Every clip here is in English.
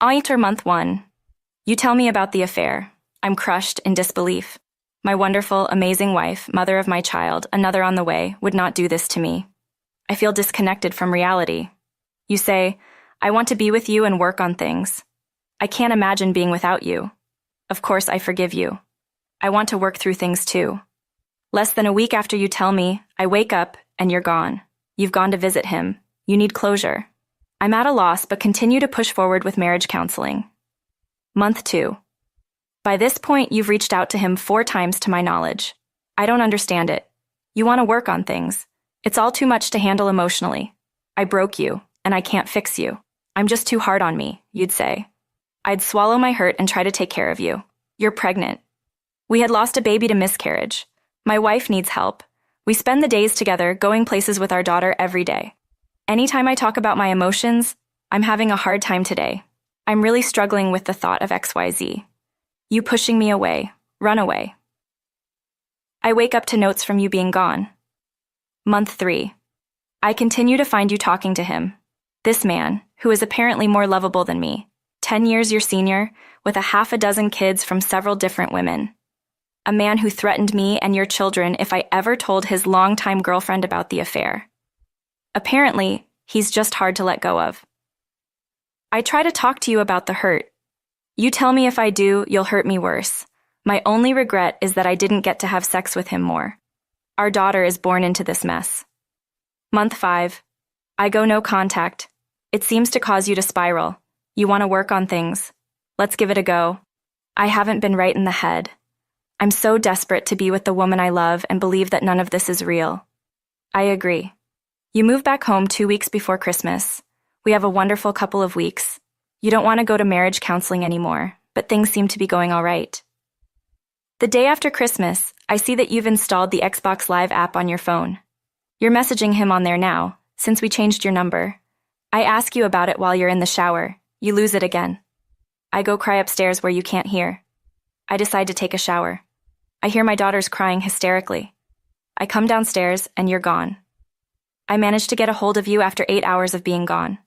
I'll enter month 1. You tell me about the affair. I'm crushed in disbelief. My wonderful, amazing wife, mother of my child, another on the way, would not do this to me. I feel disconnected from reality. You say, I want to be with you and work on things. I can't imagine being without you. Of course, I forgive you. I want to work through things too. Less than a week after you tell me, I wake up and you're gone. You've gone to visit him. You need closure. I'm at a loss but continue to push forward with marriage counseling. Month 2. By this point, you've reached out to him 4 times to my knowledge. I don't understand it. You want to work on things. It's all too much to handle emotionally. I broke you, and I can't fix you. I'm just too hard on me, you'd say. I'd swallow my hurt and try to take care of you. You're pregnant. We had lost a baby to miscarriage. My wife needs help. We spend the days together going places with our daughter every day. Anytime I talk about my emotions, I'm having a hard time today. I'm really struggling with the thought of XYZ. You pushing me away. Run away. I wake up to notes from you being gone. Month 3. I continue to find you talking to him. This man, who is apparently more lovable than me, 10 years your senior, with a half a dozen kids from several different women. A man who threatened me and your children if I ever told his longtime girlfriend about the affair. Apparently, he's just hard to let go of. I try to talk to you about the hurt. You tell me if I do, you'll hurt me worse. My only regret is that I didn't get to have sex with him more. Our daughter is born into this mess. Month 5. I go no contact. It seems to cause you to spiral. You want to work on things. Let's give it a go. I haven't been right in the head. I'm so desperate to be with the woman I love and believe that none of this is real. I agree. You move back home 2 weeks before Christmas. We have a wonderful couple of weeks. You don't want to go to marriage counseling anymore, but things seem to be going all right. The day after Christmas, I see that you've installed the Xbox Live app on your phone. You're messaging him on there now, since we changed your number. I ask you about it while you're in the shower. You lose it again. I go cry upstairs where you can't hear. I decide to take a shower. I hear my daughters crying hysterically. I come downstairs and you're gone. I manage to get a hold of you after 8 hours of being gone.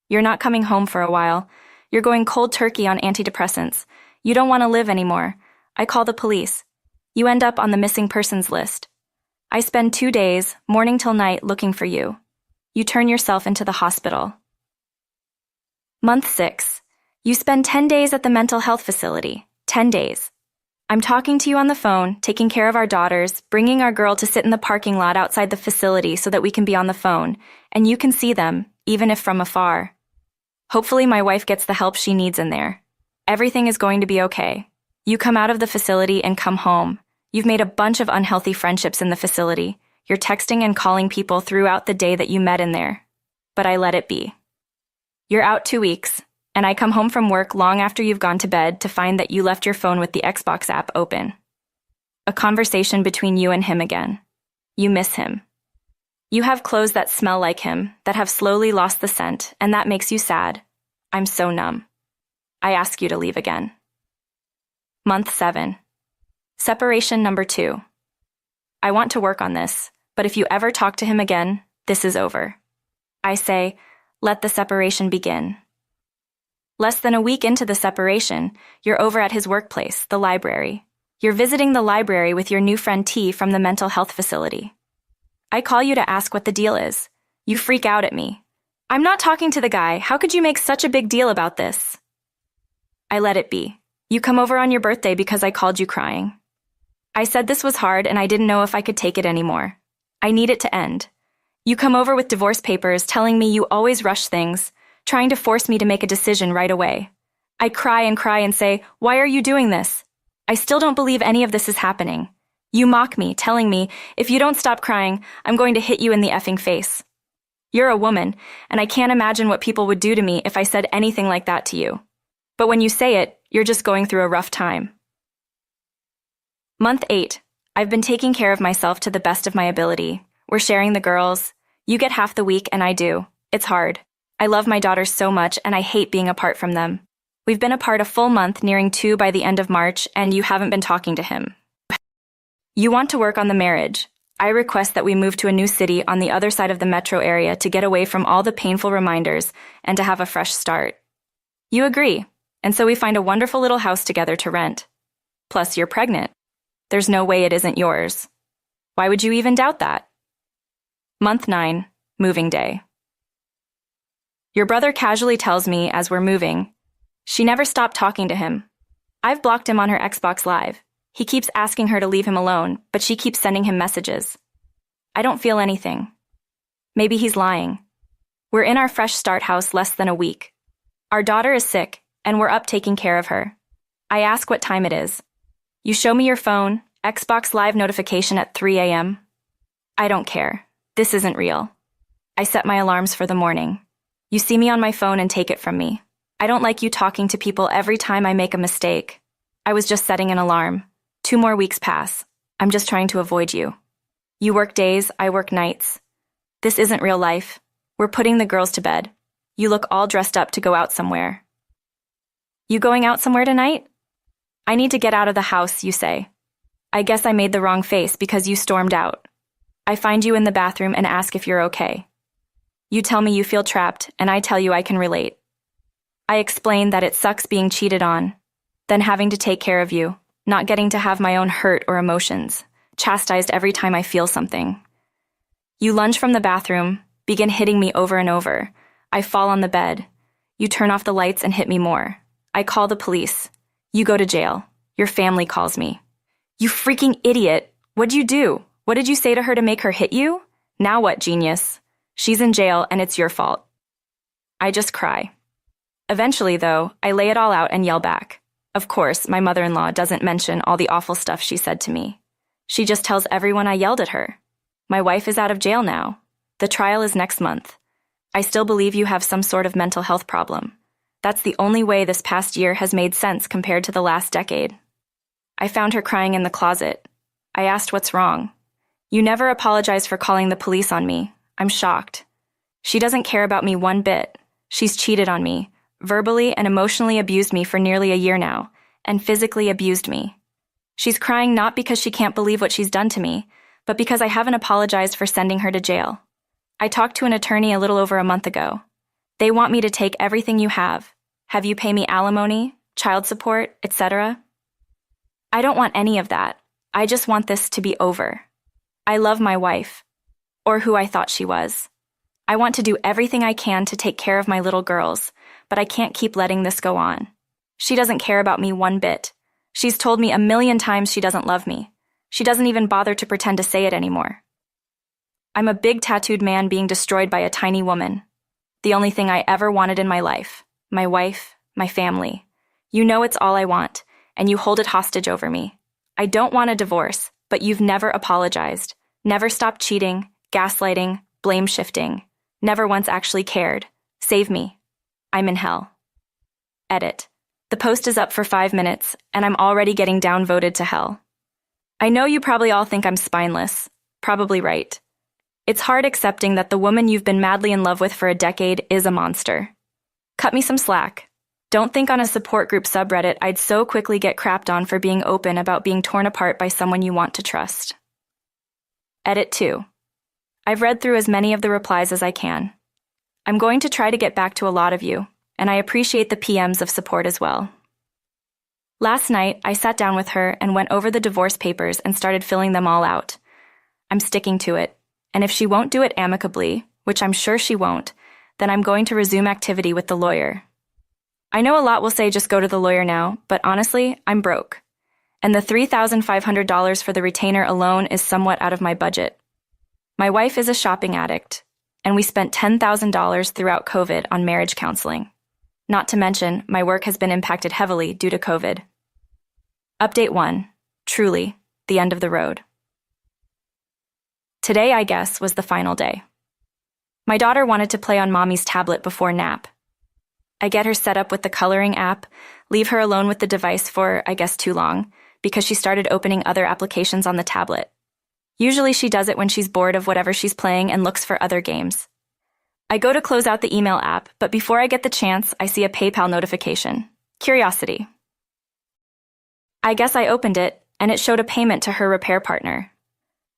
You're not coming home for a while. You're going cold turkey on antidepressants. You don't want to live anymore. I call the police. You end up on the missing persons list. I spend 2 days, morning till night, looking for you. You turn yourself into the hospital. Month 6. You spend 10 days at the mental health facility. 10 days. I'm talking to you on the phone, taking care of our daughters, bringing our girl to sit in the parking lot outside the facility so that we can be on the phone, and you can see them, even if from afar. Hopefully my wife gets the help she needs in there. Everything is going to be okay. You come out of the facility and come home. You've made a bunch of unhealthy friendships in the facility. You're texting and calling people throughout the day that you met in there. But I let it be. You're out 2 weeks, and I come home from work long after you've gone to bed to find that you left your phone with the Xbox app open. A conversation between you and him again. You miss him. You have clothes that smell like him, that have slowly lost the scent, and that makes you sad. I'm so numb. I ask you to leave again. Month 7. Separation number 2. I want to work on this, but if you ever talk to him again, this is over. I say, let the separation begin. Less than a week into the separation, you're over at his workplace, the library. You're visiting the library with your new friend T from the mental health facility. I call you to ask what the deal is. You freak out at me. I'm not talking to the guy. How could you make such a big deal about this? I let it be. You come over on your birthday because I called you crying. I said this was hard and I didn't know if I could take it anymore. I need it to end. You come over with divorce papers telling me you always rush things, trying to force me to make a decision right away. I cry and say, why are you doing this? I still don't believe any of this is happening. You mock me, telling me, if you don't stop crying, I'm going to hit you in the effing face. You're a woman, and I can't imagine what people would do to me if I said anything like that to you. But when you say it, you're just going through a rough time. Month 8. I've been taking care of myself to the best of my ability. We're sharing the girls. You get half the week and I do. It's hard. I love my daughters so much and I hate being apart from them. We've been apart a full month, nearing 2 by the end of March, and you haven't been talking to him. You want to work on the marriage. I request that we move to a new city on the other side of the metro area to get away from all the painful reminders and to have a fresh start. You agree, and so we find a wonderful little house together to rent. Plus, you're pregnant. There's no way it isn't yours. Why would you even doubt that? Month 9, moving day. Your brother casually tells me as we're moving, she never stopped talking to him. I've blocked him on her Xbox Live. He keeps asking her to leave him alone, but she keeps sending him messages. I don't feel anything. Maybe he's lying. We're in our fresh start house less than a week. Our daughter is sick, and we're up taking care of her. I ask what time it is. You show me your phone, Xbox Live notification at 3 a.m. I don't care. This isn't real. I set my alarms for the morning. You see me on my phone and take it from me. I don't like you talking to people every time I make a mistake. I was just setting an alarm. 2 more weeks pass. I'm just trying to avoid you. You work days, I work nights. This isn't real life. We're putting the girls to bed. You look all dressed up to go out somewhere. You going out somewhere tonight? I need to get out of the house, you say. I guess I made the wrong face because you stormed out. I find you in the bathroom and ask if you're okay. You tell me you feel trapped, and I tell you I can relate. I explain that it sucks being cheated on, then having to take care of you, not getting to have my own hurt or emotions, chastised every time I feel something. You lunge from the bathroom, begin hitting me over and over. I fall on the bed. You turn off the lights and hit me more. I call the police. You go to jail. Your family calls me. You freaking idiot! What'd you do? What did you say to her to make her hit you? Now what, genius? She's in jail and it's your fault. I just cry. Eventually, though, I lay it all out and yell back. Of course, my mother-in-law doesn't mention all the awful stuff she said to me. She just tells everyone I yelled at her. My wife is out of jail now. The trial is next month. I still believe you have some sort of mental health problem. That's the only way this past year has made sense compared to the last decade. I found her crying in the closet. I asked what's wrong. You never apologize for calling the police on me. I'm shocked. She doesn't care about me one bit. She's cheated on me, verbally and emotionally abused me for nearly a year now, and physically abused me. She's crying not because she can't believe what she's done to me, but because I haven't apologized for sending her to jail. I talked to an attorney a little over a month ago. They want me to take everything you have you pay me alimony, child support, etc. I don't want any of that. I just want this to be over. I love my wife, or who I thought she was. I want to do everything I can to take care of my little girls, but I can't keep letting this go on. She doesn't care about me one bit. She's told me 1,000,000 times she doesn't love me. She doesn't even bother to pretend to say it anymore. I'm a big tattooed man being destroyed by a tiny woman. The only thing I ever wanted in my life. My wife, my family. You know it's all I want, and you hold it hostage over me. I don't want a divorce, but you've never apologized. Never stopped cheating, gaslighting, blame shifting. Never once actually cared. Save me. I'm in hell. Edit. The post is up for 5 minutes, and I'm already getting downvoted to hell. I know you probably all think I'm spineless. Probably right. It's hard accepting that the woman you've been madly in love with for a decade is a monster. Cut me some slack. Don't think on a support group subreddit I'd so quickly get crapped on for being open about being torn apart by someone you want to trust. Edit 2. I've read through as many of the replies as I can. I'm going to try to get back to a lot of you, and I appreciate the PMs of support as well. Last night, I sat down with her and went over the divorce papers and started filling them all out. I'm sticking to it, and if she won't do it amicably, which I'm sure she won't, then I'm going to resume activity with the lawyer. I know a lot will say just go to the lawyer now, but honestly, I'm broke. And the $3,500 for the retainer alone is somewhat out of my budget. My wife is a shopping addict, and we spent $10,000 throughout COVID on marriage counseling. Not to mention, my work has been impacted heavily due to COVID. Update 1. Truly, the end of the road. Today, I guess, was the final day. My daughter wanted to play on mommy's tablet before nap. I get her set up with the coloring app, leave her alone with the device for, I guess, too long, because she started opening other applications on the tablet. Usually she does it when she's bored of whatever she's playing and looks for other games. I go to close out the email app, but before I get the chance, I see a PayPal notification. Curiosity. I guess I opened it, and it showed a payment to her repair partner.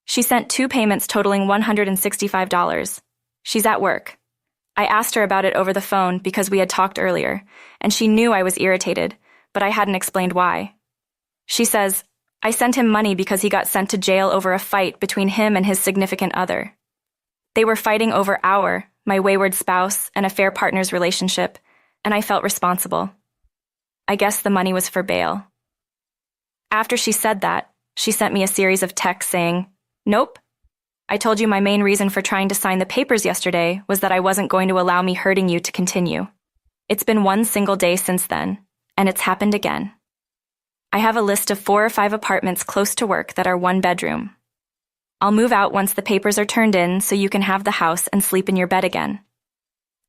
She sent 2 payments totaling $165. She's at work. I asked her about it over the phone because we had talked earlier, and she knew I was irritated, but I hadn't explained why. She says, I sent him money because he got sent to jail over a fight between him and his significant other. They were fighting over my wayward spouse, and affair partner's relationship, and I felt responsible. I guess the money was for bail. After she said that, she sent me a series of texts saying, Nope. I told you my main reason for trying to sign the papers yesterday was that I wasn't going to allow me hurting you to continue. It's been one single day since then, and it's happened again. I have a list of 4 or 5 apartments close to work that are 1 bedroom. I'll move out once the papers are turned in so you can have the house and sleep in your bed again.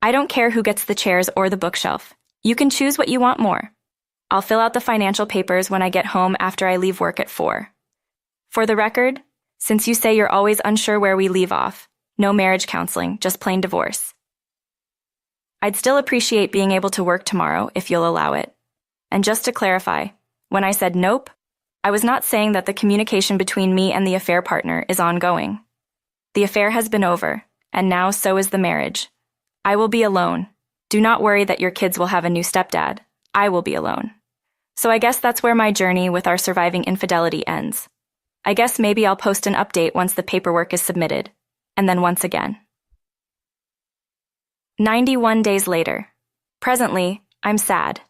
I don't care who gets the chairs or the bookshelf. You can choose what you want more. I'll fill out the financial papers when I get home after I leave work at 4. For the record, since you say you're always unsure where we leave off, no marriage counseling, just plain divorce. I'd still appreciate being able to work tomorrow if you'll allow it. And just to clarify, when I said nope, I was not saying that the communication between me and the affair partner is ongoing. The affair has been over, and now so is the marriage. I will be alone. Do not worry that your kids will have a new stepdad. I will be alone. So I guess that's where my journey with our surviving infidelity ends. I guess maybe I'll post an update once the paperwork is submitted, and then once again. 91 days later. Presently, I'm sad,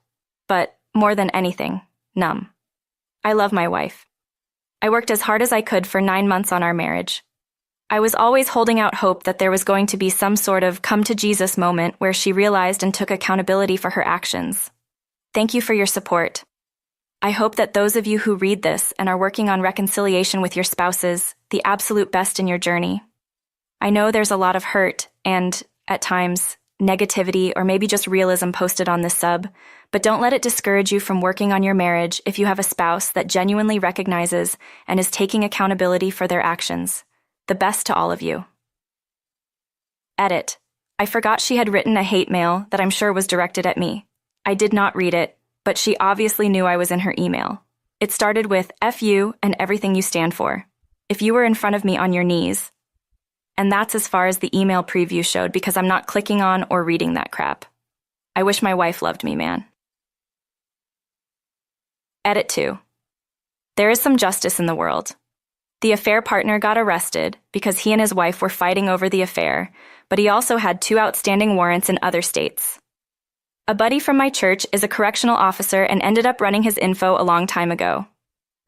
but more than anything, numb. I love my wife. I worked as hard as I could for 9 months on our marriage. I was always holding out hope that there was going to be some sort of come-to-Jesus moment where she realized and took accountability for her actions. Thank you for your support. I hope that those of you who read this and are working on reconciliation with your spouses, the absolute best in your journey. I know there's a lot of hurt and, at times, negativity or maybe just realism posted on this sub, but don't let it discourage you from working on your marriage if you have a spouse that genuinely recognizes and is taking accountability for their actions. The best to all of you. Edit. I forgot she had written a hate mail that I'm sure was directed at me. I did not read it, but she obviously knew I was in her email. It started with F you and everything you stand for. If you were in front of me on your knees. And that's as far as the email preview showed because I'm not clicking on or reading that crap. I wish my wife loved me, man. Edit 2. There is some justice in the world. The affair partner got arrested because he and his wife were fighting over the affair, but he also had 2 outstanding warrants in other states. A buddy from my church is a correctional officer and ended up running his info a long time ago.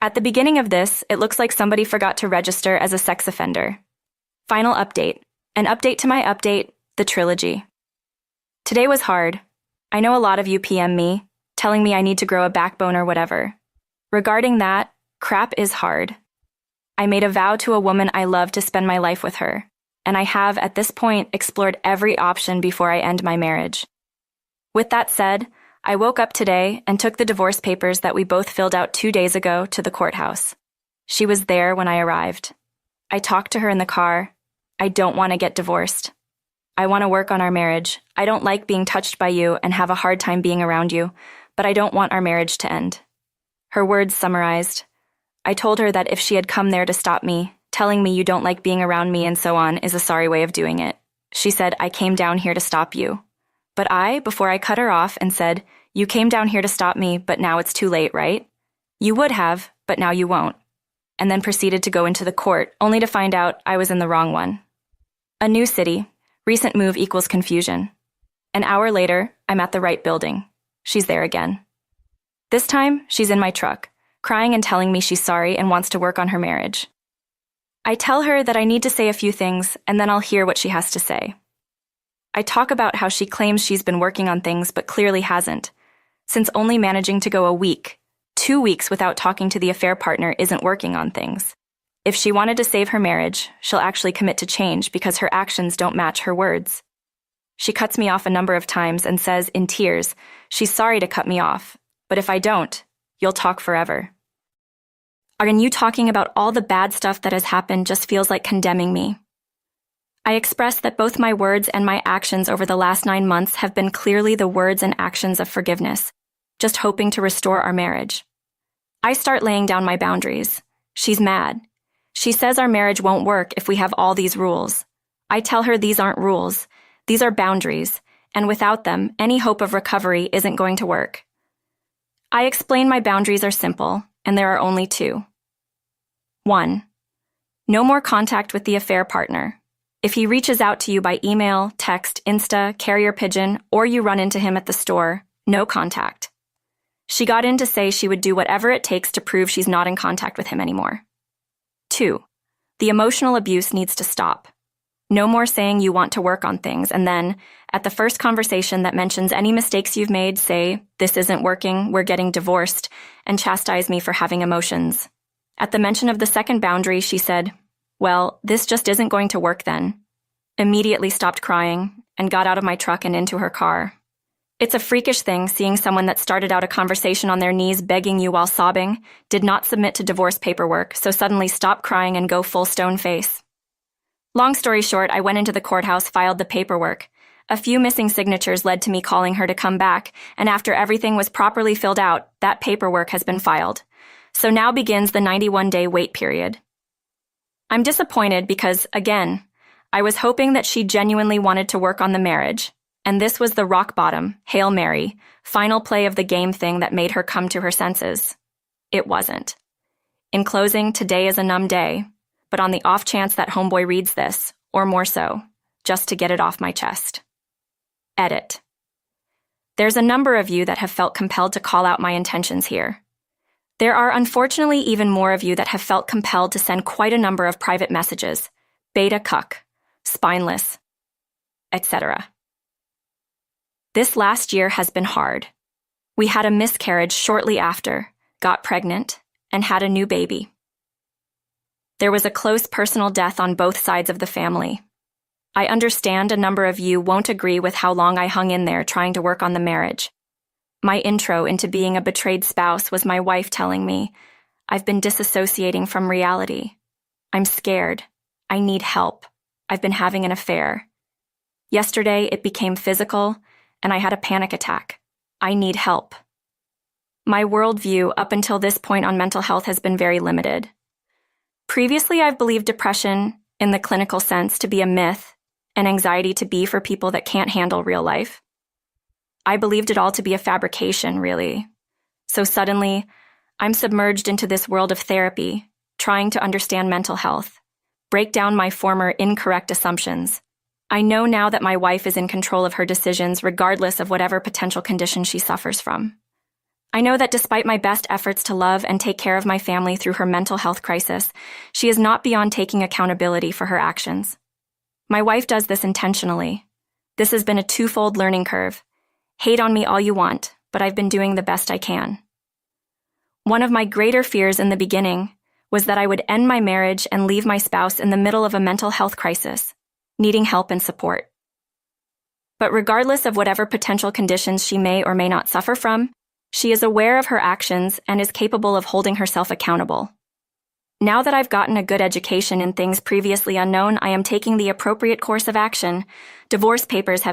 At the beginning of this, it looks like somebody forgot to register as a sex offender. Final update. An update to my update, the trilogy. Today was hard. I know a lot of you PM me, telling me I need to grow a backbone or whatever. Regarding that, crap is hard. I made a vow to a woman I love to spend my life with her, and I have, at this point, explored every option before I end my marriage. With that said, I woke up today and took the divorce papers that we both filled out 2 days ago to the courthouse. She was there when I arrived. I talked to her in the car. I don't want to get divorced. I want to work on our marriage. I don't like being touched by you and have a hard time being around you, but I don't want our marriage to end. Her words summarized. I told her that if she had come there to stop me, telling me you don't like being around me and so on is a sorry way of doing it. She said, I came down here to stop you. But before I cut her off and said, you came down here to stop me, but now it's too late, right? You would have, but now you won't. And then proceeded to go into the court, only to find out I was in the wrong one. A new city. Recent move equals confusion. An hour later, I'm at the right building. She's there again. This time, she's in my truck, crying and telling me she's sorry and wants to work on her marriage. I tell her that I need to say a few things, and then I'll hear what she has to say. I talk about how she claims she's been working on things but clearly hasn't, since only managing to go a week, 2 weeks without talking to the affair partner isn't working on things. If she wanted to save her marriage, she'll actually commit to change because her actions don't match her words. She cuts me off a number of times and says, in tears, she's sorry to cut me off, but if I don't, you'll talk forever. And you talking about all the bad stuff that has happened just feels like condemning me. I express that both my words and my actions over the last 9 months have been clearly the words and actions of forgiveness, just hoping to restore our marriage. I start laying down my boundaries. She's mad. She says our marriage won't work if we have all these rules. I tell her these aren't rules. These are boundaries, and without them, any hope of recovery isn't going to work. I explain my boundaries are simple, and there are only two. 1. No more contact with the affair partner. If he reaches out to you by email, text, Insta, carrier pigeon, or you run into him at the store, no contact. She got in to say she would do whatever it takes to prove she's not in contact with him anymore. 2. The emotional abuse needs to stop. No more saying you want to work on things and then, at the first conversation that mentions any mistakes you've made, say, "This isn't working, we're getting divorced," and chastise me for having emotions. At the mention of the second boundary, she said, "Well, this just isn't going to work then." Immediately stopped crying and got out of my truck and into her car. It's a freakish thing seeing someone that started out a conversation on their knees begging you while sobbing, did not submit to divorce paperwork, so suddenly stop crying and go full stone face. Long story short, I went into the courthouse, filed the paperwork. A few missing signatures led to me calling her to come back, and after everything was properly filled out, that paperwork has been filed. So now begins the 91-day wait period. I'm disappointed because, again, I was hoping that she genuinely wanted to work on the marriage, and this was the rock bottom, Hail Mary, final play of the game thing that made her come to her senses. It wasn't. In closing, today is a numb day, but on the off chance that homeboy reads this, or more so, just to get it off my chest. Edit. There's a number of you that have felt compelled to call out my intentions here. There are unfortunately even more of you that have felt compelled to send quite a number of private messages, beta cuck, spineless, etc. This last year has been hard. We had a miscarriage shortly after, got pregnant, and had a new baby. There was a close personal death on both sides of the family. I understand a number of you won't agree with how long I hung in there trying to work on the marriage. My intro into being a betrayed spouse was my wife telling me, "I've been disassociating from reality. I'm scared. I need help. I've been having an affair." Yesterday, it became physical, and I had a panic attack. I need help. My worldview up until this point on mental health has been very limited. Previously, I've believed depression, in the clinical sense, to be a myth, and anxiety to be for people that can't handle real life. I believed it all to be a fabrication, really. So suddenly, I'm submerged into this world of therapy, trying to understand mental health, break down my former incorrect assumptions. I know now that my wife is in control of her decisions regardless of whatever potential condition she suffers from. I know that despite my best efforts to love and take care of my family through her mental health crisis, she is not beyond taking accountability for her actions. My wife does this intentionally. This has been a twofold learning curve. Hate on me all you want, but I've been doing the best I can. One of my greater fears in the beginning was that I would end my marriage and leave my spouse in the middle of a mental health crisis, needing help and support. But regardless of whatever potential conditions she may or may not suffer from, she is aware of her actions and is capable of holding herself accountable. Now that I've gotten a good education in things previously unknown, I am taking the appropriate course of action. Divorce papers have